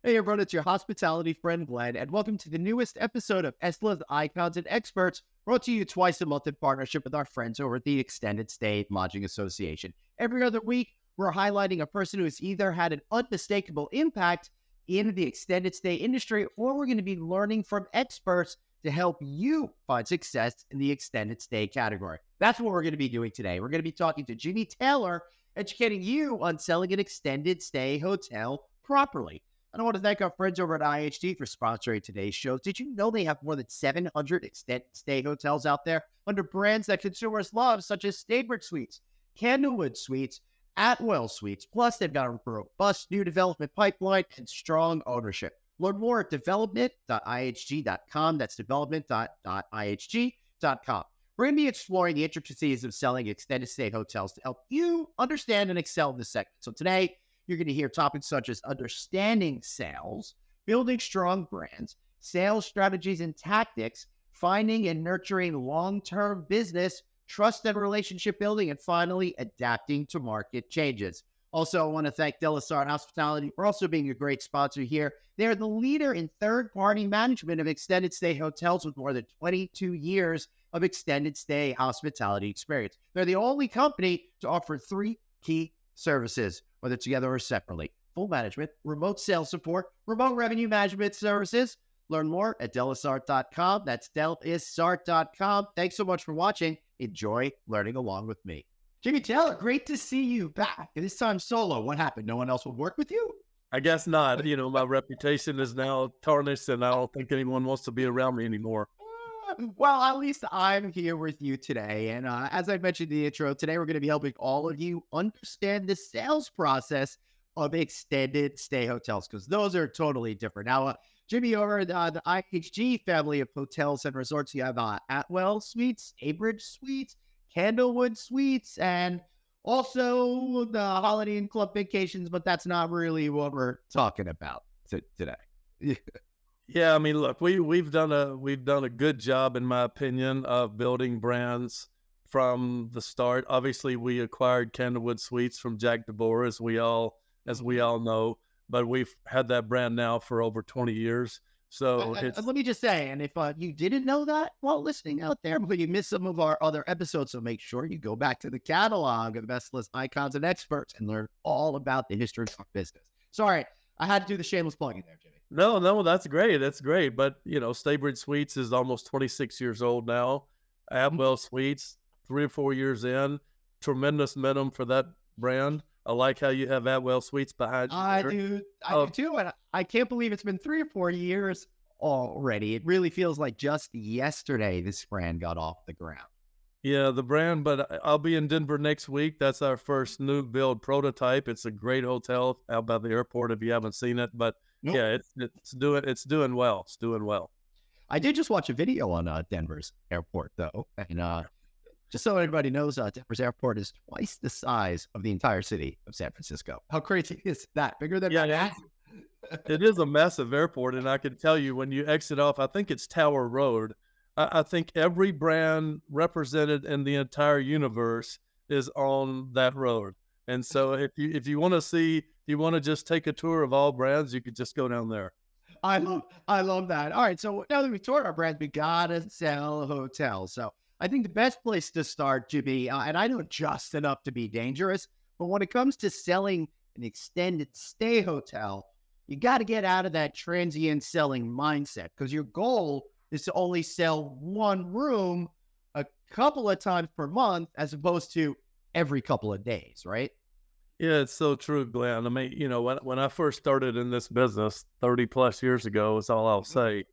Hey everyone, it's your hospitality friend Glenn, and welcome to the newest episode of Estla's Icons and Experts, brought to you twice a month in partnership with our friends over at the Extended Stay Lodging Association. Every other week, we're highlighting a person who has either had an unmistakable impact in the extended stay industry, or we're going to be learning from experts to help you find success in the extended stay category. That's what we're going to be doing today. We're going to be talking to Jimmy Taylor, educating you on selling an extended stay hotel properly. And I want to thank our friends over at IHG for sponsoring today's show. Did you know they have more than 700 extended stay hotels out there under brands that consumers love, such as Staybridge Suites, Candlewood Suites, Atwell Suites? Plus, they've got a robust new development pipeline and strong ownership. Learn more at development.ihg.com. That's development.ihg.com. We're going to be exploring the intricacies of selling extended stay hotels to help you understand and excel in this segment. So today, you're going to hear topics such as understanding sales, building strong brands, sales strategies and tactics, finding and nurturing long-term business, trust and relationship building, and finally, adapting to market changes. Also, I want to thank Delasart Hospitality for also being a great sponsor here. They're the leader in third-party management of extended stay hotels with more than 22 years of extended stay hospitality experience. They're the only company to offer three key services, whether together or separately: full management, remote sales support, remote revenue management services. Learn more at delasart.com. That's delasart.com. Thanks so much for watching. Enjoy learning along with me. Jimmy Taylor, great to see you back. This time solo. What happened? No one else would work with you? I guess not. My reputation is now tarnished, and I don't think anyone wants to be around me anymore. Well, at least I'm here with you today. And as I mentioned in the intro, today we're going to be helping all of you understand the sales process of extended stay hotels, because those are totally different. Now, Jimmy, over the IHG family of hotels and resorts, you have Atwell Suites, Staybridge Suites, Candlewood Suites, and also the Holiday Inn Club Vacations, but that's not really what we're talking about today. Yeah, I mean, look, we've done a good job, in my opinion, of building brands from the start. Obviously, we acquired Candlewood Suites from Jack DeBoer, as we all know, but we've had that brand now for over 20 years. So let me just say, and if you didn't know that while listening out there, but you missed some of our other episodes, so make sure you go back to the catalog of the best list icons and experts and learn all about the history of our business. Sorry, I had to do the shameless plugging there, Jimmy. No, that's great. That's great. But, Staybridge Suites is almost 26 years old now. Atwell Suites, 3 or 4 years in. Tremendous momentum for that brand. I like how you have Atwell Suites behind you. I do too. And I can't believe it's been 3 or 4 years already. It really feels like just yesterday this brand got off the ground. Yeah, the brand, but I'll be in Denver next week. That's our first new build prototype. It's a great hotel out by the airport if you haven't seen it. But nope. Yeah, it's doing well. It's doing well. I did just watch a video on Denver's airport, though. And just so everybody knows, Denver's airport is twice the size of the entire city of San Francisco. How crazy is that? Bigger than Manhattan? It is a massive airport. And I can tell you, when you exit off, I think it's Tower Road, I think every brand represented in the entire universe is on that road. And so if you want to just take a tour of all brands, you could just go down there. I love that. All right. So now that we've toured our brands, we gotta sell hotels. So I think the best place to start, Jimmy, and I know just enough to be dangerous, but when it comes to selling an extended stay hotel, you got to get out of that transient selling mindset, because your goal is to only sell one room a couple of times per month as opposed to every couple of days, right? Yeah, it's so true, Glenn. I mean, when I first started in this business 30 plus years ago, is all I'll say.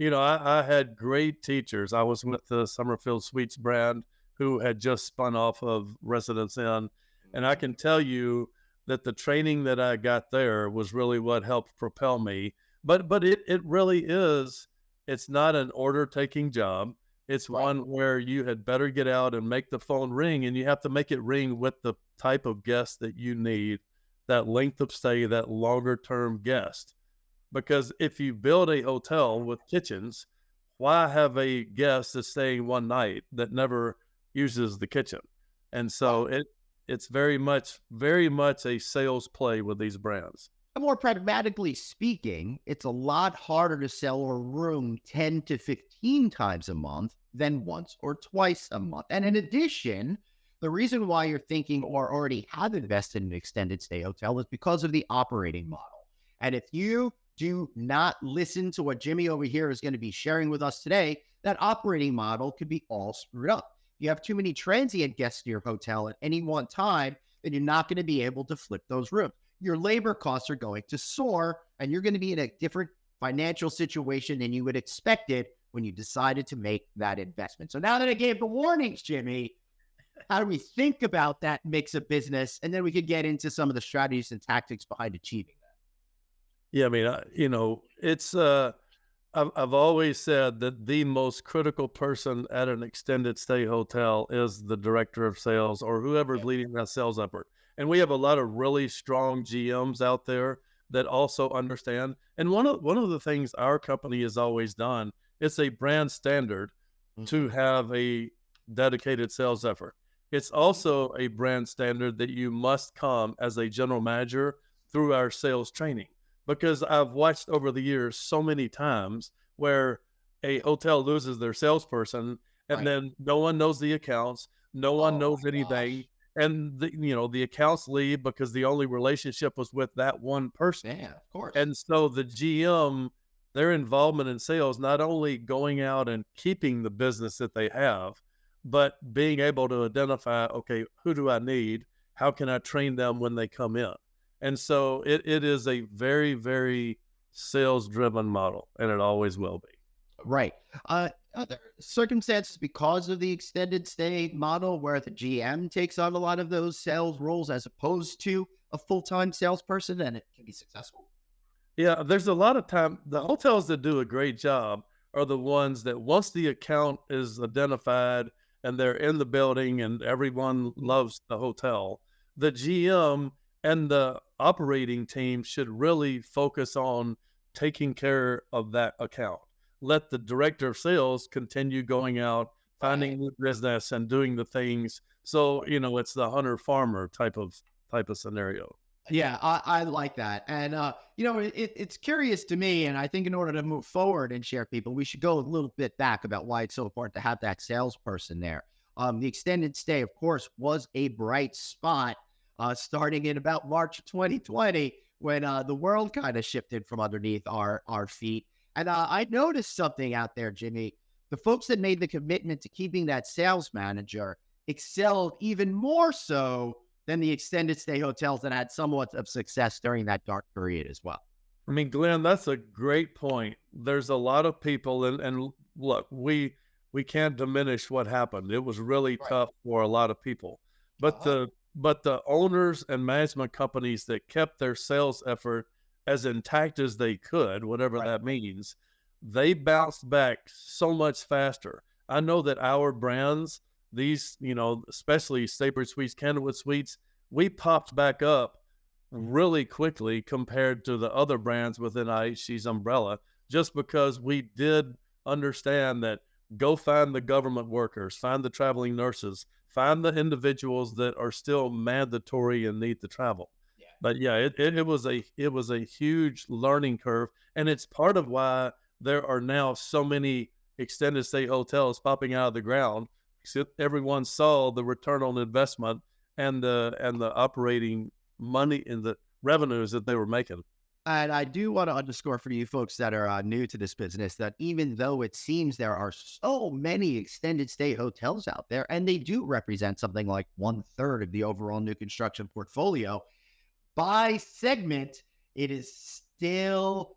I had great teachers. I was with the Summerfield Suites brand, who had just spun off of Residence Inn. And I can tell you that the training that I got there was really what helped propel me. But it really is. It's not an order-taking job. It's right. One where you had better get out and make the phone ring, and you have to make it ring with the type of guest that you need, that length of stay, that longer-term guest. Because if you build a hotel with kitchens, why have a guest that's staying one night that never uses the kitchen? And so it's very much a sales play with these brands. More pragmatically speaking, it's a lot harder to sell a room 10 to 15 times a month than once or twice a month. And in addition, the reason why you're thinking or already have invested in an extended stay hotel is because of the operating model. And if you do not listen to what Jimmy over here is going to be sharing with us today, that operating model could be all screwed up. If you have too many transient guests in your hotel at any one time, then you're not going to be able to flip those rooms. Your labor costs are going to soar, and you're going to be in a different financial situation than you would expect it when you decided to make that investment. So now that I gave the warnings, Jimmy, how do we think about that mix of business? And then we could get into some of the strategies and tactics behind achieving that. Yeah, I mean, I've always said that the most critical person at an extended stay hotel is the director of sales or whoever's leading that sales effort. And we have a lot of really strong GMs out there that also understand. And one of the things our company has always done, it's a brand standard to have a dedicated sales effort. It's also a brand standard that you must come as a general manager through our sales training. Because I've watched over the years so many times where a hotel loses their salesperson and then no one knows the accounts, no one knows anything. And the accounts leave because the only relationship was with that one person. Yeah, of course. And so the GM, their involvement in sales, not only going out and keeping the business that they have, but being able to identify, okay, who do I need? How can I train them when they come in? And so it is a very, very sales-driven model, and it always will be. Right. Are there circumstances because of the extended stay model where the GM takes on a lot of those sales roles as opposed to a full-time salesperson and it can be successful? Yeah, there's a lot of time. The hotels that do a great job are the ones that once the account is identified and they're in the building and everyone loves the hotel, the GM and the operating team should really focus on taking care of that account. Let the director of sales continue going out, finding new business and doing the things. So, it's the hunter farmer type of scenario. Yeah, I like that. And, it's curious to me. And I think in order to move forward and share people, we should go a little bit back about why it's so important to have that salesperson there. The extended stay, of course, was a bright spot starting in about March of 2020 when the world kind of shifted from underneath our feet. And I noticed something out there, Jimmy. The folks that made the commitment to keeping that sales manager excelled even more so than the extended stay hotels that had somewhat of success during that dark period as well. I mean, Glenn, that's a great point. There's a lot of people, and look, we can't diminish what happened. It was really tough for a lot of people, but the owners and management companies that kept their sales effort as intact as they could, whatever that means, they bounced back so much faster. I know that our brands, these, especially Staybridge Suites, Candlewood Suites, we popped back up really quickly compared to the other brands within IHG's umbrella, just because we did understand that go find the government workers, find the traveling nurses, find the individuals that are still mandatory and need to travel. Yeah. But yeah, it was a huge learning curve, and it's part of why there are now so many extended stay hotels popping out of the ground. Everyone saw the return on investment and the operating money and the revenues that they were making. And I do want to underscore for you folks that are new to this business that even though it seems there are so many extended stay hotels out there, and they do represent something like 1/3 of the overall new construction portfolio, by segment, it is still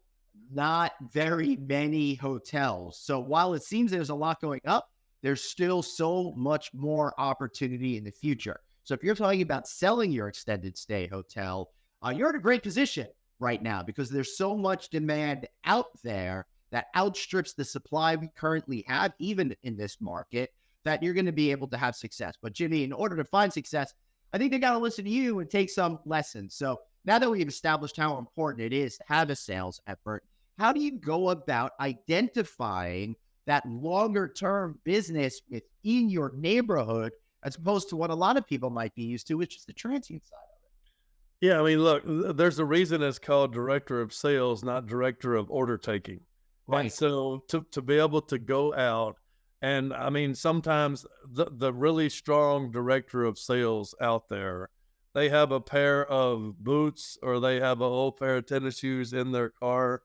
not very many hotels. So while it seems there's a lot going up, there's still so much more opportunity in the future. So if you're talking about selling your extended stay hotel, you're in a great position right now because there's so much demand out there that outstrips the supply we currently have, even in this market, that you're going to be able to have success. But Jimmy, in order to find success, I think they got to listen to you and take some lessons. So now that we've established how important it is to have a sales effort, how do you go about identifying that longer term business within your neighborhood as opposed to what a lot of people might be used to, which is the transient side of it? Yeah, I mean, look, there's a reason it's called director of sales, not director of order taking. And Right. so to be able to go out and I mean, sometimes the really strong director of sales out there, they have a pair of boots or they have a whole pair of tennis shoes in their car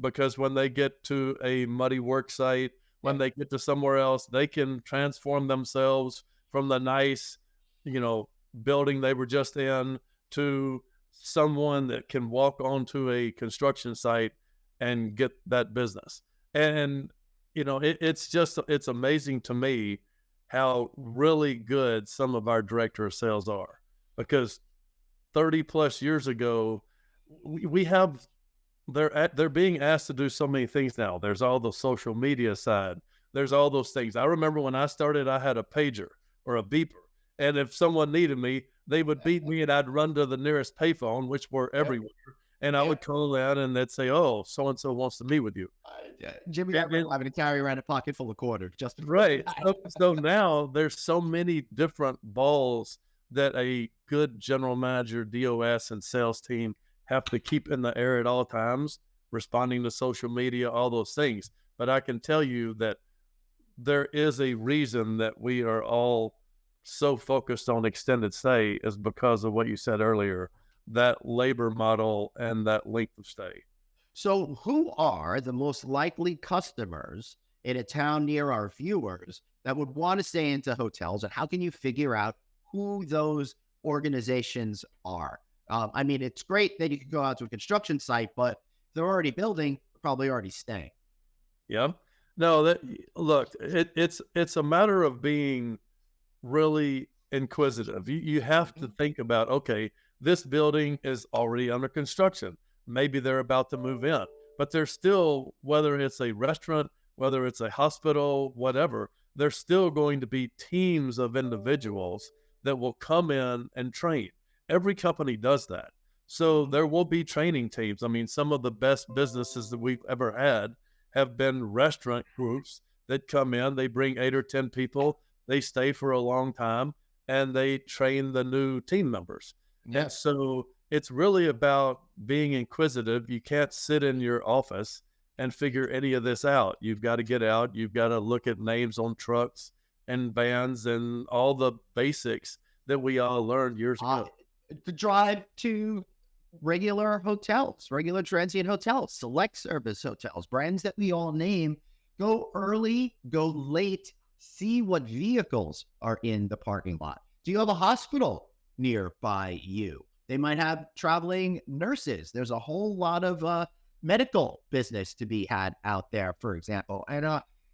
because when they get to a muddy work site, Yeah. when they get to somewhere else, they can transform themselves from the nice, you know, building they were just in to someone that can walk onto a construction site and get that business. And it's just it's amazing to me how really good some of our director of sales are because 30 plus years ago we have they're being asked to do so many things now. There's all the social media side. There's all those things. I remember when I started, I had a pager or a beeper, and if someone needed me, they would beat me, and I'd run to the nearest payphone, which were Yeah. everywhere, and I Yeah. would call in, and they'd say, "Oh, so and so wants to meet with you." Yeah. Jimmy, I And, remember having to carry around a pocket full of quarters just to right. So now there's so many different balls that a good general manager, DOS, and sales team have to keep in the air at all times, responding to social media, all those things. But I can tell you that there is a reason that we are all so focused on extended stay is because of what you said earlier, that labor model and that length of stay. So, who are the most likely customers in a town near our viewers that would want to stay into hotels? And how can you figure out who those organizations are? I mean, it's great that you can go out to a construction site, but they're already building, probably already staying. Yeah. No, that look, it's a matter of being really inquisitive. You have to Mhm. think about, okay, this building is already under construction. Maybe they're about to move in, but there's still, whether it's a restaurant, whether it's a hospital, whatever, there's still going to be teams of individuals that will come in and train. Every company does that. So Mhm. there will be training teams. I mean, some of the best businesses that we've ever had have been restaurant groups that come in, they bring 8 or 10 people, they stay for a long time, and they train the new team members. Yeah. And so it's really about being inquisitive. You can't sit in your office and figure any of this out. You've got to get out. You've got to look at names on trucks and vans and all the basics that we all learned years Uh, ago. to drive to regular hotels, regular transient hotels, select service hotels, brands that we all name. Go early, go late, see what vehicles are in the parking lot. Do you have a hospital nearby you? They might have traveling nurses. There's a whole lot of medical business to be had out there, for example. And,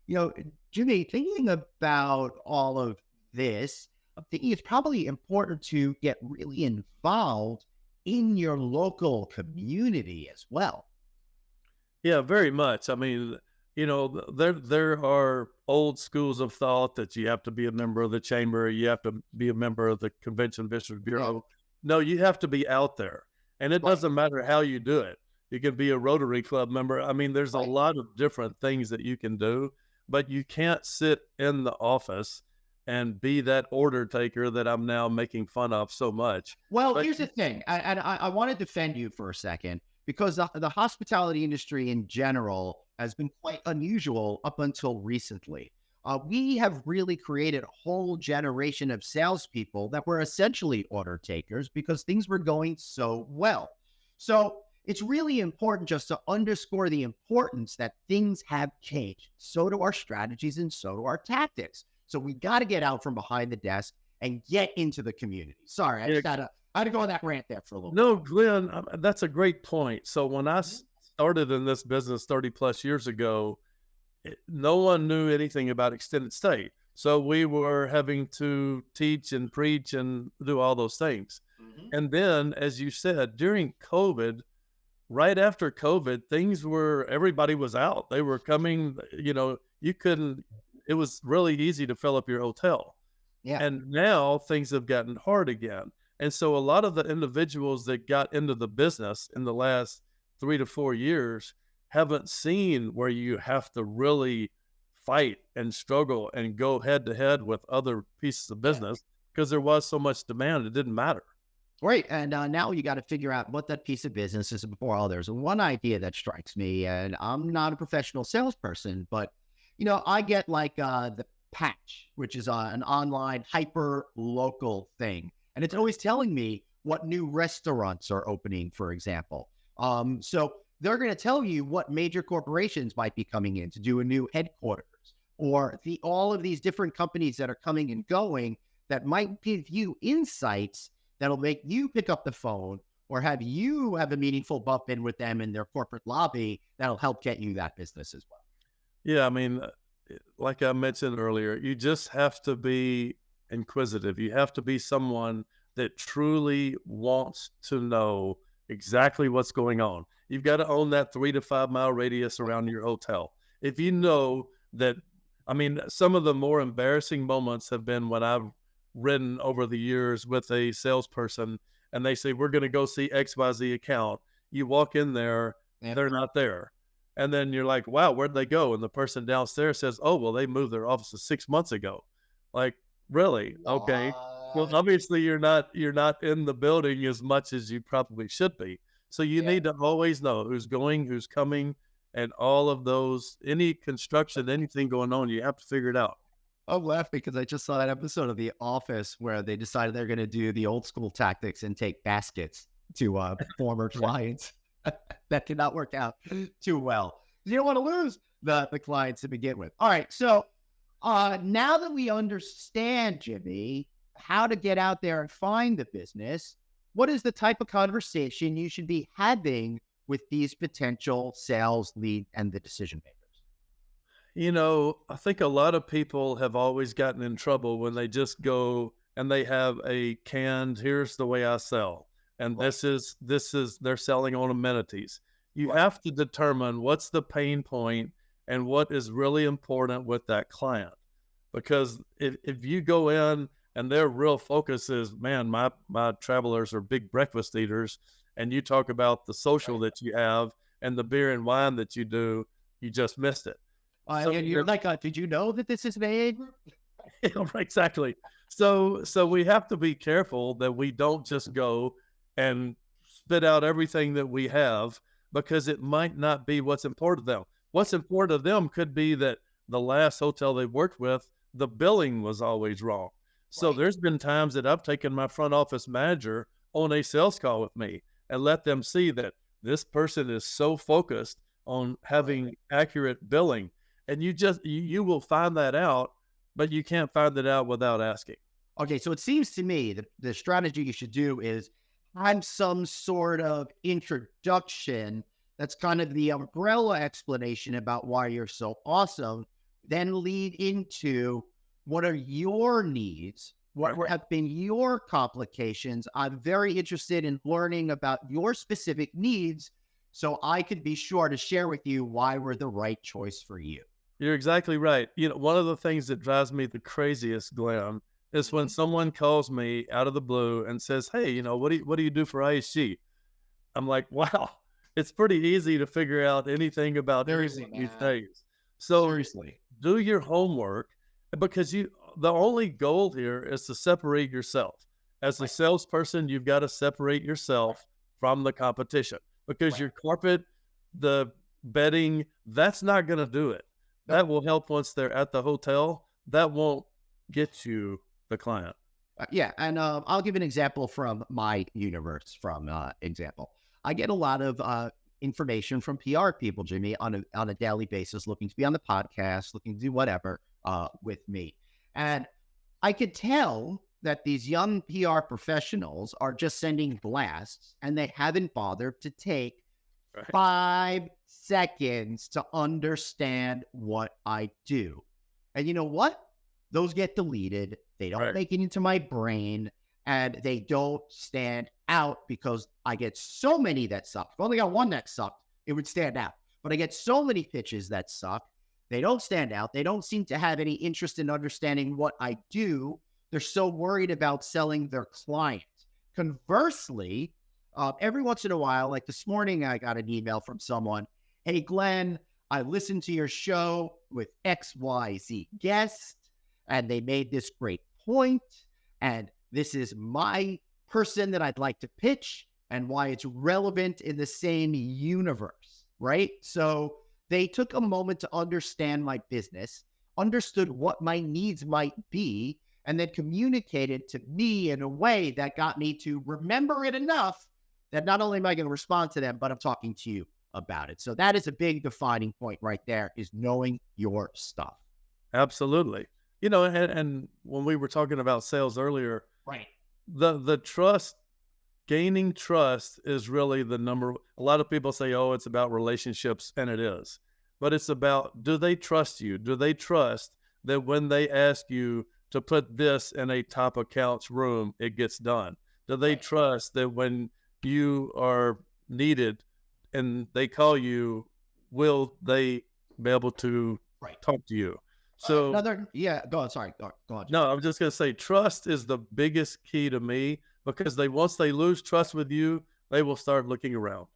you know, Jimmy, thinking about all of this, I'm thinking it's probably important to get really involved in your local community as well. Yeah, very much. I mean, there are old schools of thought that you have to be a member of the chamber, you have to be a member of the Convention Visitors Yeah. Bureau. No, you have to be out there, and it Right. doesn't matter how you do it. You can be a Rotary Club member. I mean, there's a Right. lot of different things that you can do, but you can't sit in the office and be that order taker that I'm now making fun of so much. Well, But here's the thing, I want to defend you for a second because the hospitality industry in general has been quite unusual up until recently. We have really created a whole generation of salespeople that were essentially order takers because things were going so well. So it's really important just to underscore the importance that things have changed. So do our strategies and so do our tactics. So we got to get out from behind the desk and get into the community. Sorry, yeah, I had to go on that rant there for a little bit. no, Glenn, that's a great point. So when I Mhm. started in this business 30 plus years ago, no one knew anything about extended stay. So we were having to teach and preach and do all those things. Mhm. And then, as you said, during COVID, right after COVID, things were, everybody was out. They were coming, you couldn't, it was really easy to fill up your hotel. Yeah. And now things have gotten hard again. And so a lot of the individuals that got into the business in the last 3 to 4 years haven't seen where you have to really fight and struggle and go head to head with other pieces of Yeah. business because there was so much demand. It didn't matter. Great. And now you got to figure out what that piece of business is before all. There's one idea that strikes me, and I'm not a professional salesperson, but I get like the Patch, which is an online hyper local thing, and it's always telling me what new restaurants are opening, for example. So they're going to tell you what major corporations might be coming in to do a new headquarters, or all of these different companies that are coming and going that might give you insights that'll make you pick up the phone or have you have a meaningful bump in with them in their corporate lobby that'll help get you that business as well. Yeah, I mean, like I mentioned earlier, you just have to be inquisitive. You have to be someone that truly wants to know exactly what's going on. You've got to own that 3 to 5 mile radius around your hotel. If you know that, I mean, some of the more embarrassing moments have been when I've ridden over the years with a salesperson and they say, we're going to go see XYZ account. You walk in there, they're not there. And then you're like, wow, where'd they go? And the person downstairs says, oh, well, they moved their offices 6 months ago. Like, really? Okay. Well, What? obviously you're not in the building as much as you probably should be. So you Yeah. need to always know who's going, who's coming, and all of those, any construction, anything going on, you have to figure it out. I'm laughing because I just saw that episode of The Office where they decided they're going to do the old school tactics and take baskets to former clients. That did not work out too well. You don't want to lose the clients to begin with. All right. So now that we understand, Jimmy, how to get out there and find the business, what is the type of conversation you should be having with these potential sales lead and the decision makers? I think a lot of people have always gotten in trouble when they just go and they have a canned, here's the way I sell. And Right. this is they're selling on amenities. You Right. have to determine what's the pain point and what is really important with that client. Because if you go in and their real focus is, man, my travelers are big breakfast eaters, and you talk about the social Right. that you have and the beer and wine that you do, you just missed it. So And you're like, did you know that this is an AA group? exactly. So we have to be careful that we don't just go and spit out everything that we have because it might not be what's important to them. What's important to them could be that the last hotel they worked with, the billing was always wrong. So Right. there's been times that I've taken my front office manager on a sales call with me and let them see that this person is so focused on Right. having accurate billing. And you will find that out, but you can't find it out without asking. Okay, so it seems to me that the strategy you should do is have some sort of introduction that's kind of the umbrella explanation about why you're so awesome, then lead into what are your needs? Right. What have been your complications? I'm very interested in learning about your specific needs so I could be sure to share with you why we're the right choice for you. You're exactly right. One of the things that drives me the craziest, Glenn, is when Mhm. someone calls me out of the blue and says, "Hey, what do you do for ISG?" I'm like, "Wow, it's pretty easy to figure out anything about any Seriously, of these man. things." So Seriously. do your homework because the only goal here is to separate yourself. As a Right. salesperson, you've got to separate yourself from the competition because Right. your carpet, the bedding, that's not going to do it. Nope. That will help once they're at the hotel. That won't get you the client. Yeah, and I'll give an example from my universe. From example, I get a lot of information from PR people, Jimmy, on a daily basis, looking to be on the podcast, looking to do whatever with me, and I could tell that these young PR professionals are just sending blasts, and they haven't bothered to take Right. 5 seconds to understand what I do. And you know what? Those get deleted. They don't Right. make it into my brain and they don't stand out because I get so many that suck. If I only got one that sucked, it would stand out. But I get so many pitches that suck. They don't stand out. They don't seem to have any interest in understanding what I do. They're so worried about selling their client. Conversely, every once in a while, like this morning, I got an email from someone. Hey, Glenn, I listened to your show with XYZ guest, and they made this great point, and this is my person that I'd like to pitch and why it's relevant in the same universe, right? So they took a moment to understand my business, understood what my needs might be, and then communicated to me in a way that got me to remember it enough that not only am I going to respond to them, but I'm talking to you about it. So that is a big defining point right there, is knowing your stuff. Absolutely. And when we were talking about sales earlier, Right. the trust, gaining trust is really the number. A lot of people say, oh, it's about relationships, and it is. But it's about, do they trust you? Do they trust that when they ask you to put this in a top accounts room, it gets done? Do they Right. trust that when you are needed and they call you, will they be able to Right. talk to you? So Go on. Sorry. Go on. no, I'm just going to say trust is the biggest key to me, because once they lose trust with you, they will start looking around.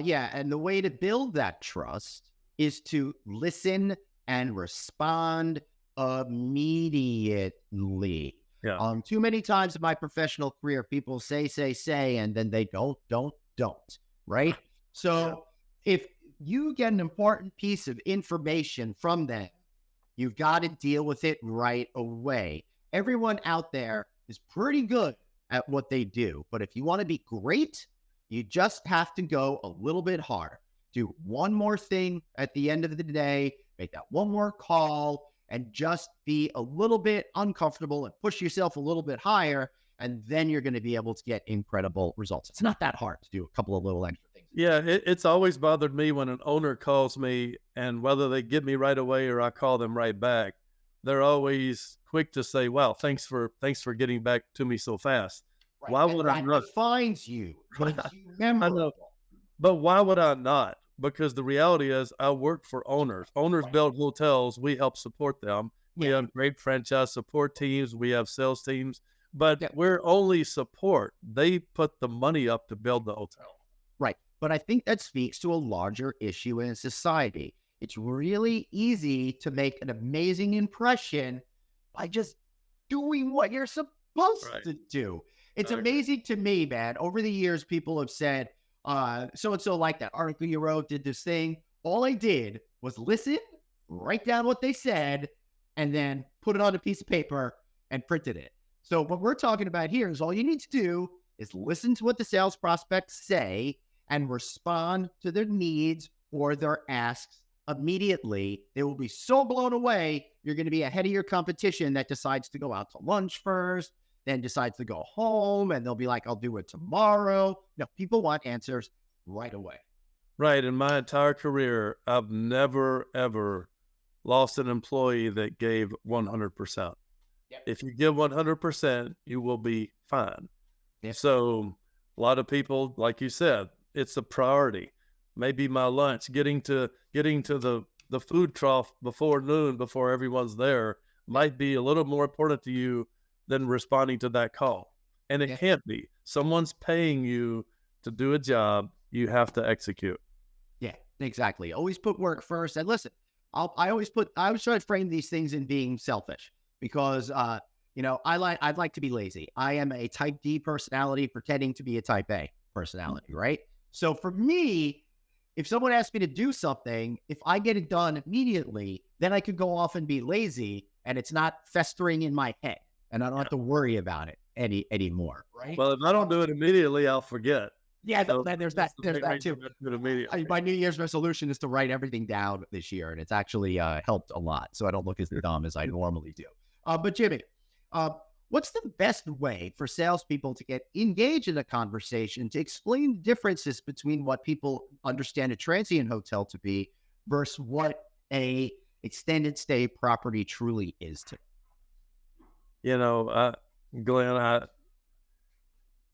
Yeah. And the way to build that trust is to listen and respond immediately. Yeah. Too many times in my professional career, people say, and then they don't, right? So if you get an important piece of information from them, you've got to deal with it right away. Everyone out there is pretty good at what they do, but if you want to be great, you just have to go a little bit harder. Do one more thing at the end of the day, make that one more call, and just be a little bit uncomfortable and push yourself a little bit higher. And then you're going to be able to get incredible results. It's not that hard to do a couple of little extra things. Yeah, it's always bothered me when an owner calls me, and whether they get me right away or I call them right back, they're always quick to say, "Wow, thanks for getting back to me so fast." Right. Why And would I that not? defines you, makes you I know, memorable. but why would I not? Because the reality is, I work for owners. Owners Right. build hotels. We help support them. We Yeah. have great franchise support teams. We have sales teams, but Yeah. we're only support. They put the money up to build the hotel. Right. But I think that speaks to a larger issue in society. It's really easy to make an amazing impression by just doing what you're supposed Right. to do. It's I agree. amazing to me, man. Over the years, people have said, so and so like that article you wrote, did this thing. All I did was listen, write down what they said, and then put it on a piece of paper and printed it. So what we're talking about here is all you need to do is listen to what the sales prospects say and respond to their needs or their asks immediately. They will be so blown away. You're going to be ahead of your competition that decides to go out to lunch first, then decides to go home, and they'll be like, I'll do it tomorrow. No, people want answers right away. Right. In my entire career, I've never, ever lost an employee that gave 100%. Yep. If you give 100%, you will be fine. Yep. So a lot of people, like you said, it's a priority. Maybe my lunch, getting to the food trough before noon, before everyone's there, might be a little more important to you than responding to that call. And it can't be. Someone's paying you to do a job. You have to execute. Yeah, exactly. Always put work first. And listen, I always try to frame these things in being selfish because, I'd like to be lazy. I am a type D personality pretending to be a type A personality, right? So for me, if someone asks me to do something, if I get it done immediately, then I could go off and be lazy and it's not festering in my head and I don't have to worry about it anymore, right? Well, if I don't do it immediately, I'll forget. Yeah, So there's that too. do it immediately. My New Year's resolution is to write everything down this year, and it's actually helped a lot. So I don't look as dumb as I normally do. But Jimmy, what's the best way for salespeople to get engaged in a conversation to explain differences between what people understand a transient hotel to be versus what a extended stay property truly is to? Glenn,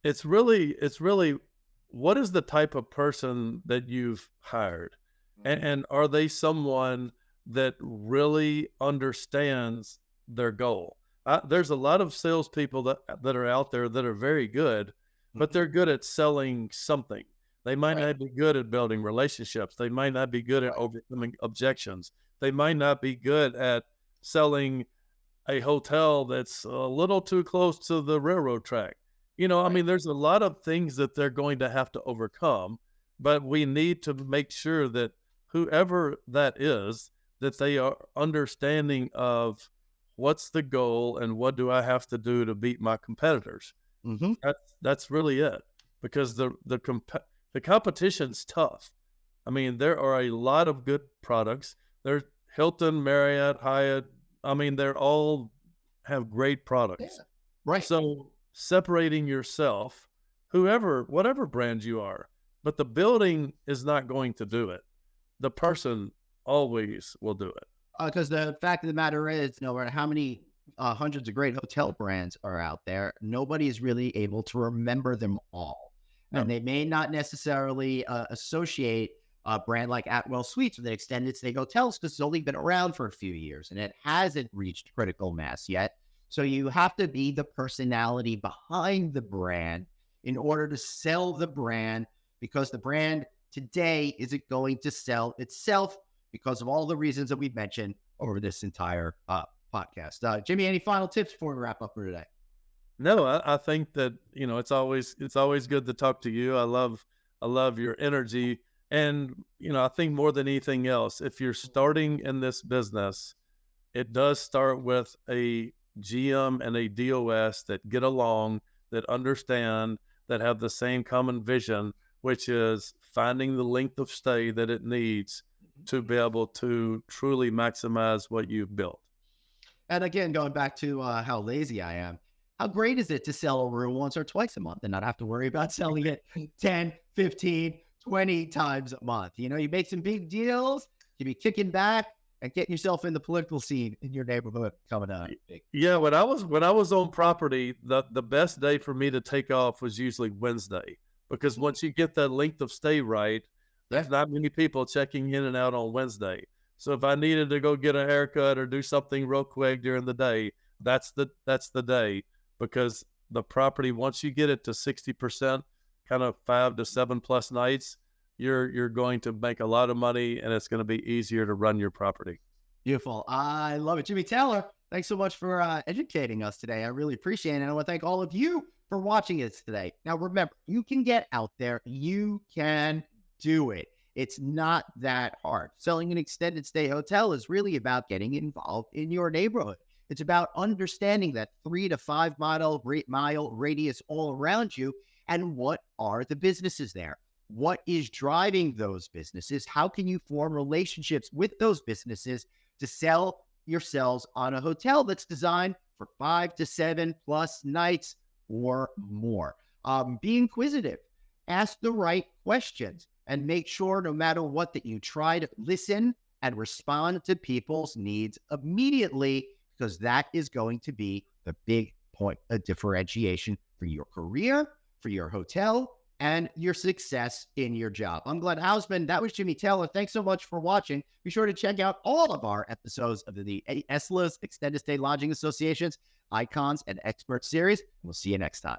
it's really what is the type of person that you've hired, and are they someone that really understands their goal? There's a lot of salespeople that are out there that are very good, but they're good at selling something. They might Right. not be good at building relationships. They might not be good at Right. overcoming objections. They might not be good at selling a hotel that's a little too close to the railroad track. I mean, there's a lot of things that they're going to have to overcome, but we need to make sure that whoever that is, that they are understanding of what's the goal and what do I have to do to beat my competitors. Hmm. That's really it, because the competition's tough. I mean, there are a lot of good products. There's Hilton, Marriott, Hyatt. I mean, they're all have great Yeah. products. Right. So separating yourself, whatever brand you are, but the building is not going to do it. The person always will do it. Because the fact of the matter is, no matter how many hundreds of great hotel brands are out there, nobody is really able to remember them all. And No. they may not necessarily associate a brand like Atwell Suites with the extended stay hotels because it's only been around for a few years and it hasn't reached critical mass yet. So you have to be the personality behind the brand in order to sell the brand, because the brand today isn't going to sell itself because of all the reasons that we've mentioned over this entire podcast. Jimmy, any final tips before we wrap up for today? No, I think that, it's always good to talk to you. I love your energy. And, I think more than anything else, if you're starting in this business, it does start with a GM and a DOS that get along, that understand, that have the same common vision, which is finding the length of stay that it needs to be able to truly maximize what you've built. And again, going back to how lazy I am, how great is it to sell a room once or twice a month and not have to worry about selling it 10, 15, 20 times a month? You make some big deals, you be kicking back and getting yourself in the political scene in your neighborhood coming up. Yeah, when I was on property, the best day for me to take off was usually Wednesday, because once you get that length of stay right, Yeah. there's not many people checking in and out on Wednesday. So if I needed to go get a haircut or do something real quick during the day, that's the day, because the property, once you get it to 60%, kind of 5 to 7 plus nights, you're going to make a lot of money and it's going to be easier to run your property. Beautiful. I love it. Jimmy Taylor, thanks so much for educating us today. I really appreciate it. And I want to thank all of you for watching us today. Now, remember, you can get out there. You can do it. It's not that hard. Selling an extended stay hotel is really about getting involved in your neighborhood. It's about understanding that 3 to 5 mile radius all around you, and what are the businesses there? What is driving those businesses? How can you form relationships with those businesses to sell yourselves on a hotel that's designed for 5 to 7 plus nights or more? Be inquisitive, ask the right questions, and make sure, no matter what, that you try to listen and respond to people's needs immediately, because that is going to be the big point of differentiation for your career, for your hotel, and your success in your job. I'm Glenn Haussman. That was Jimmy Taylor. Thanks so much for watching. Be sure to check out all of our episodes of the ESLA's Extended Stay Lodging Association's Icons and Experts series. We'll see you next time.